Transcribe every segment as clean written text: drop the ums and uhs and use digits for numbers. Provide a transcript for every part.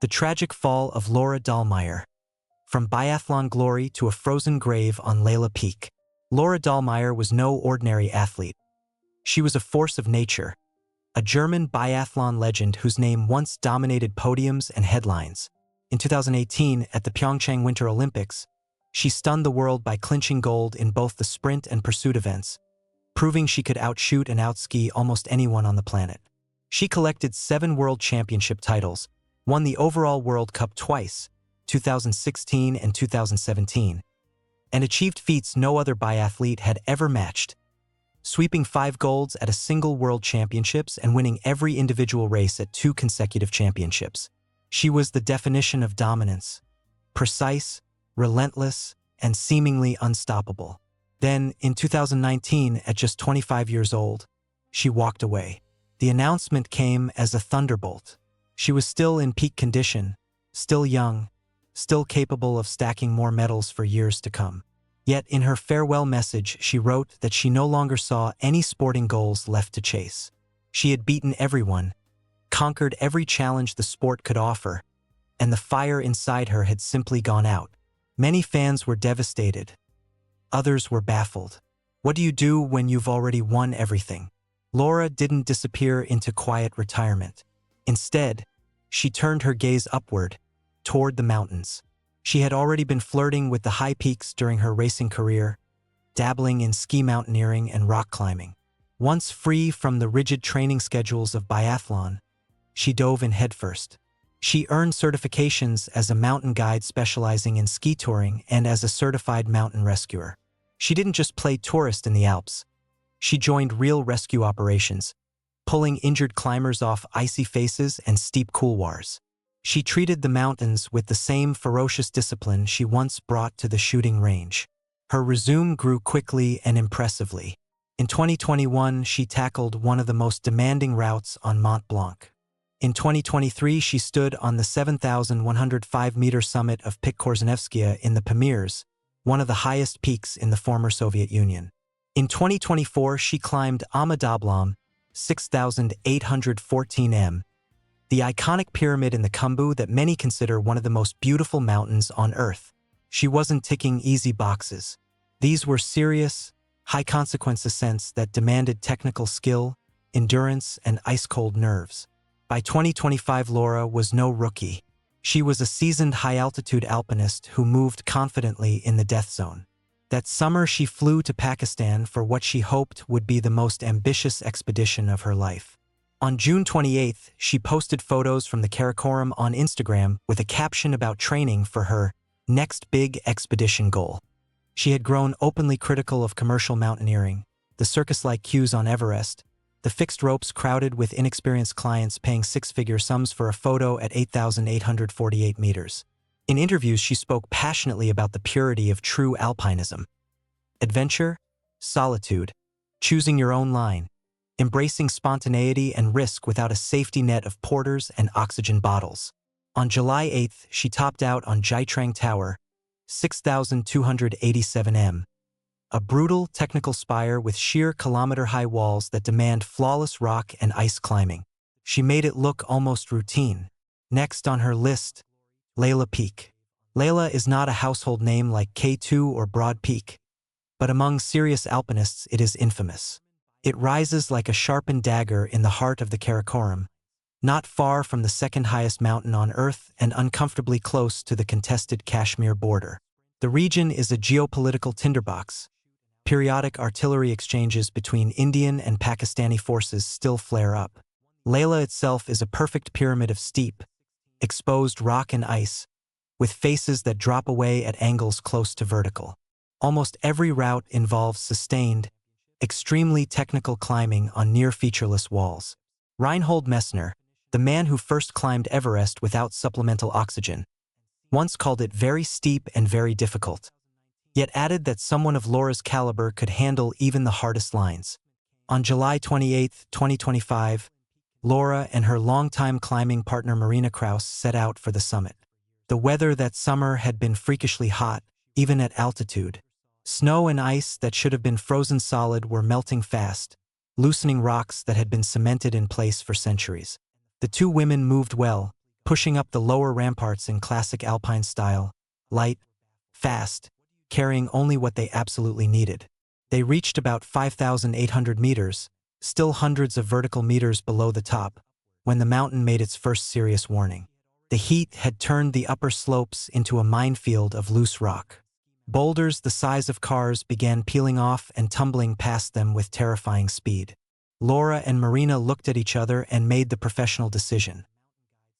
The tragic fall of Laura Dahlmeier. From biathlon glory to a frozen grave on Layla Peak. Laura Dahlmeier was no ordinary athlete. She was a force of nature, a German biathlon legend whose name once dominated podiums and headlines. In 2018, at the Pyeongchang Winter Olympics, she stunned the world by clinching gold in both the sprint and pursuit events, proving she could outshoot and outski almost anyone on the planet. She collected 7 world championship titles, won the overall World Cup twice, 2016 and 2017, and achieved feats no other biathlete had ever matched, sweeping 5 golds at a single World Championships and winning every individual race at 2 consecutive championships. She was the definition of dominance, precise, relentless, and seemingly unstoppable. Then, in 2019, at just 25 years old, she walked away. The announcement came as a thunderbolt. She was still in peak condition, still young, still capable of stacking more medals for years to come. Yet in her farewell message, she wrote that she no longer saw any sporting goals left to chase. She had beaten everyone, conquered every challenge the sport could offer, and the fire inside her had simply gone out. Many fans were devastated. Others were baffled. What do you do when you've already won everything? Laura didn't disappear into quiet retirement. Instead, she turned her gaze upward, toward the mountains. She had already been flirting with the high peaks during her racing career, dabbling in ski mountaineering and rock climbing. Once free from the rigid training schedules of biathlon, she dove in headfirst. She earned certifications as a mountain guide specializing in ski touring and as a certified mountain rescuer. She didn't just play tourist in the Alps. She joined real rescue operations, pulling injured climbers off icy faces and steep couloirs. She treated the mountains with the same ferocious discipline she once brought to the shooting range. Her resume grew quickly and impressively. In 2021, she tackled one of the most demanding routes on Mont Blanc. In 2023, she stood on the 7,105-meter summit of Pitkorzenievskaya in the Pamirs, one of the highest peaks in the former Soviet Union. In 2024, she climbed Amadablam, 6,814 m, the iconic pyramid in the Khumbu that many consider one of the most beautiful mountains on Earth. She wasn't ticking easy boxes. These were serious, high-consequence ascents that demanded technical skill, endurance, and ice-cold nerves. By 2025, Laura was no rookie. She was a seasoned high-altitude alpinist who moved confidently in the death zone. That summer, she flew to Pakistan for what she hoped would be the most ambitious expedition of her life. On June 28th, she posted photos from the Karakoram on Instagram with a caption about training for her next big expedition goal. She had grown openly critical of commercial mountaineering, the circus-like queues on Everest, the fixed ropes crowded with inexperienced clients paying 6-figure sums for a photo at 8,848 meters. In interviews, she spoke passionately about the purity of true alpinism. Adventure, solitude, choosing your own line, embracing spontaneity and risk without a safety net of porters and oxygen bottles. On July 8th, she topped out on Jaitrang Tower, 6,287 m, a brutal technical spire with sheer kilometer-high walls that demand flawless rock and ice climbing. She made it look almost routine. Next on her list, Layla Peak. Layla is not a household name like K2 or Broad Peak, but among serious alpinists it is infamous. It rises like a sharpened dagger in the heart of the Karakoram, not far from the second highest mountain on Earth and uncomfortably close to the contested Kashmir border. The region is a geopolitical tinderbox. Periodic artillery exchanges between Indian and Pakistani forces still flare up. Layla itself is a perfect pyramid of steep, exposed rock and ice, with faces that drop away at angles close to vertical. Almost every route involves sustained, extremely technical climbing on near-featureless walls. Reinhold Messner, the man who first climbed Everest without supplemental oxygen, once called it very steep and very difficult, yet added that someone of Laura's caliber could handle even the hardest lines. On July 28, 2025, Laura and her longtime climbing partner Marina Kraus set out for the summit. The weather that summer had been freakishly hot, even at altitude. Snow and ice that should have been frozen solid were melting fast, loosening rocks that had been cemented in place for centuries. The two women moved well, pushing up the lower ramparts in classic alpine style, light, fast, carrying only what they absolutely needed. They reached about 5,800 meters, still hundreds of vertical meters below the top, when the mountain made its first serious warning. The heat had turned the upper slopes into a minefield of loose rock. Boulders the size of cars began peeling off and tumbling past them with terrifying speed. Laura and Marina looked at each other and made the professional decision.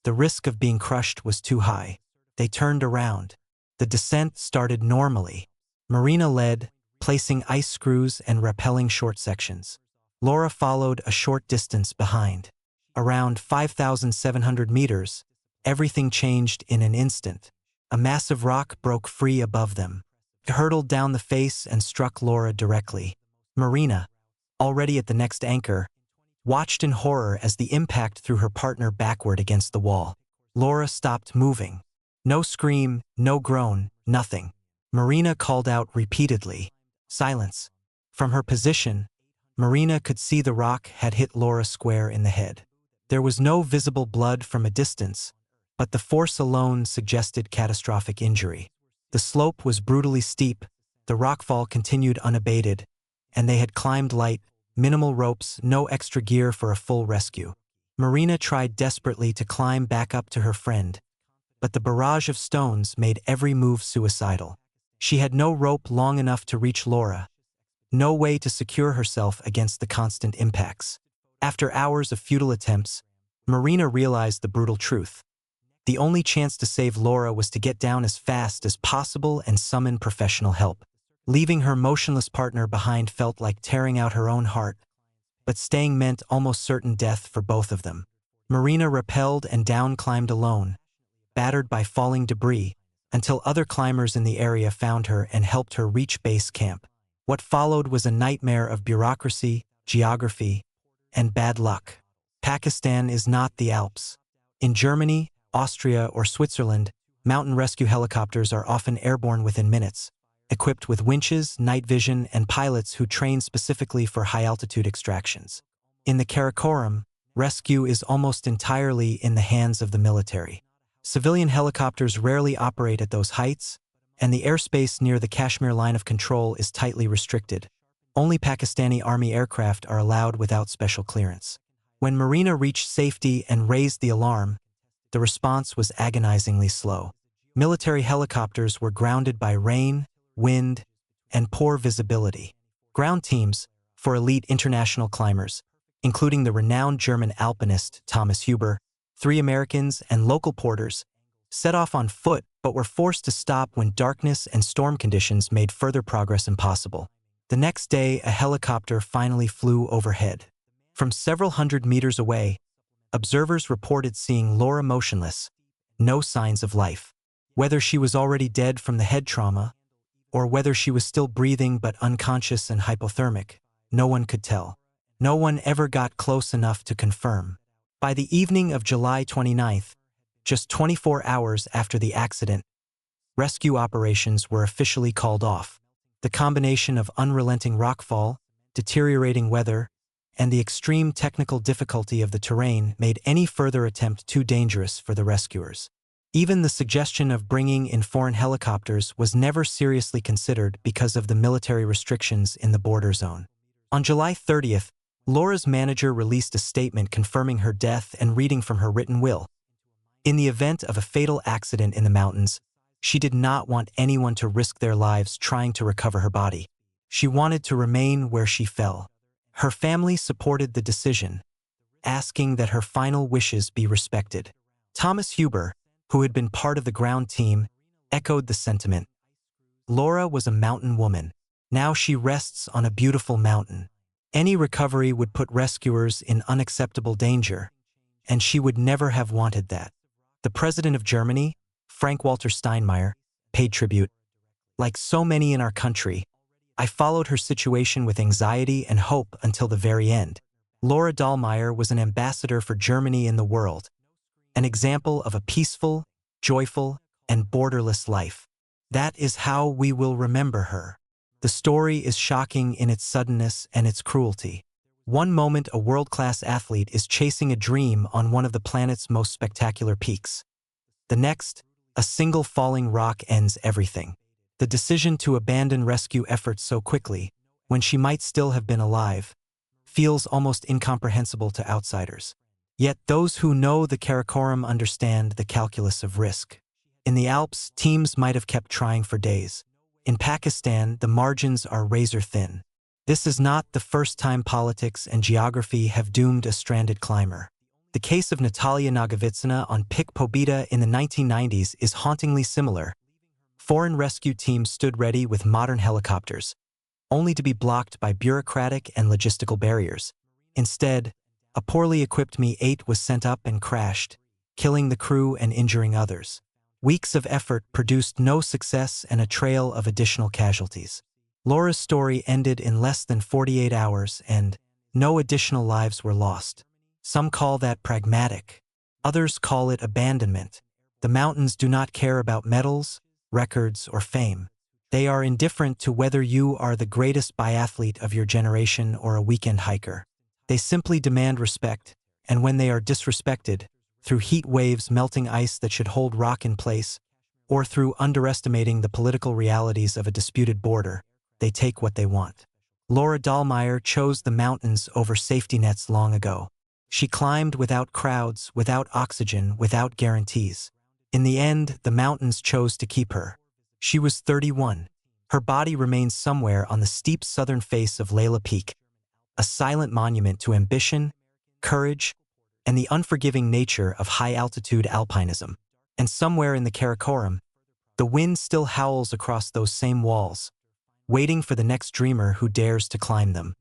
The risk of being crushed was too high. They turned around. The descent started normally. Marina led, placing ice screws and rappelling short sections. Laura followed a short distance behind. Around 5,700 meters, everything changed in an instant. A massive rock broke free above them. It hurtled down the face and struck Laura directly. Marina, already at the next anchor, watched in horror as the impact threw her partner backward against the wall. Laura stopped moving. No scream, no groan, nothing. Marina called out repeatedly. Silence. From her position, Marina could see the rock had hit Laura square in the head. There was no visible blood from a distance, but the force alone suggested catastrophic injury. The slope was brutally steep, the rockfall continued unabated, and they had climbed light, minimal ropes, no extra gear for a full rescue. Marina tried desperately to climb back up to her friend, but the barrage of stones made every move suicidal. She had no rope long enough to reach Laura, no way to secure herself against the constant impacts. After hours of futile attempts, Marina realized the brutal truth. The only chance to save Laura was to get down as fast as possible and summon professional help. Leaving her motionless partner behind felt like tearing out her own heart, but staying meant almost certain death for both of them. Marina rappelled and down-climbed alone, battered by falling debris, until other climbers in the area found her and helped her reach base camp. What followed was a nightmare of bureaucracy, geography, and bad luck. Pakistan is not the Alps. In Germany, Austria, or Switzerland, mountain rescue helicopters are often airborne within minutes, equipped with winches, night vision, and pilots who train specifically for high-altitude extractions. In the Karakoram, rescue is almost entirely in the hands of the military. Civilian helicopters rarely operate at those heights, and the airspace near the Kashmir line of control is tightly restricted. Only Pakistani Army aircraft are allowed without special clearance. When Marina reached safety and raised the alarm, the response was agonizingly slow. Military helicopters were grounded by rain, wind, and poor visibility. Ground teams, for elite international climbers, including the renowned German alpinist Thomas Huber, 3 Americans, and local porters, set off on foot but were forced to stop when darkness and storm conditions made further progress impossible. The next day, a helicopter finally flew overhead. From several hundred meters away, observers reported seeing Laura motionless, no signs of life. Whether she was already dead from the head trauma, or whether she was still breathing but unconscious and hypothermic, no one could tell. No one ever got close enough to confirm. By the evening of July 29th, just 24 hours after the accident, rescue operations were officially called off. The combination of unrelenting rockfall, deteriorating weather, and the extreme technical difficulty of the terrain made any further attempt too dangerous for the rescuers. Even the suggestion of bringing in foreign helicopters was never seriously considered because of the military restrictions in the border zone. On July 30th, Laura's manager released a statement confirming her death and reading from her written will. In the event of a fatal accident in the mountains, she did not want anyone to risk their lives trying to recover her body. She wanted to remain where she fell. Her family supported the decision, asking that her final wishes be respected. Thomas Huber, who had been part of the ground team, echoed the sentiment. Laura was a mountain woman. Now she rests on a beautiful mountain. Any recovery would put rescuers in unacceptable danger, and she would never have wanted that. The president of Germany, Frank-Walter Steinmeier, paid tribute. Like so many in our country, I followed her situation with anxiety and hope until the very end. Laura Dahlmeier was an ambassador for Germany in the world, an example of a peaceful, joyful, and borderless life. That is how we will remember her. The story is shocking in its suddenness and its cruelty. One moment a world-class athlete is chasing a dream on one of the planet's most spectacular peaks. The next, a single falling rock ends everything. The decision to abandon rescue efforts so quickly, when she might still have been alive, feels almost incomprehensible to outsiders. Yet those who know the Karakoram understand the calculus of risk. In the Alps, teams might have kept trying for days. In Pakistan, the margins are razor-thin. This is not the first time politics and geography have doomed a stranded climber. The case of Natalia Nagovitsina on Pic Pobeda in the 1990s is hauntingly similar. Foreign rescue teams stood ready with modern helicopters, only to be blocked by bureaucratic and logistical barriers. Instead, a poorly equipped Mi-8 was sent up and crashed, killing the crew and injuring others. Weeks of effort produced no success and a trail of additional casualties. Laura's story ended in less than 48 hours and no additional lives were lost. Some call that pragmatic. Others call it abandonment. The mountains do not care about medals, records, or fame. They are indifferent to whether you are the greatest biathlete of your generation or a weekend hiker. They simply demand respect, and when they are disrespected, through heat waves melting ice that should hold rock in place, or through underestimating the political realities of a disputed border, they take what they want. Laura Dahlmeier chose the mountains over safety nets long ago. She climbed without crowds, without oxygen, without guarantees. In the end, the mountains chose to keep her. She was 31. Her body remains somewhere on the steep southern face of Layla Peak, a silent monument to ambition, courage, and the unforgiving nature of high-altitude alpinism. And somewhere in the Karakoram, the wind still howls across those same walls, waiting for the next dreamer who dares to climb them.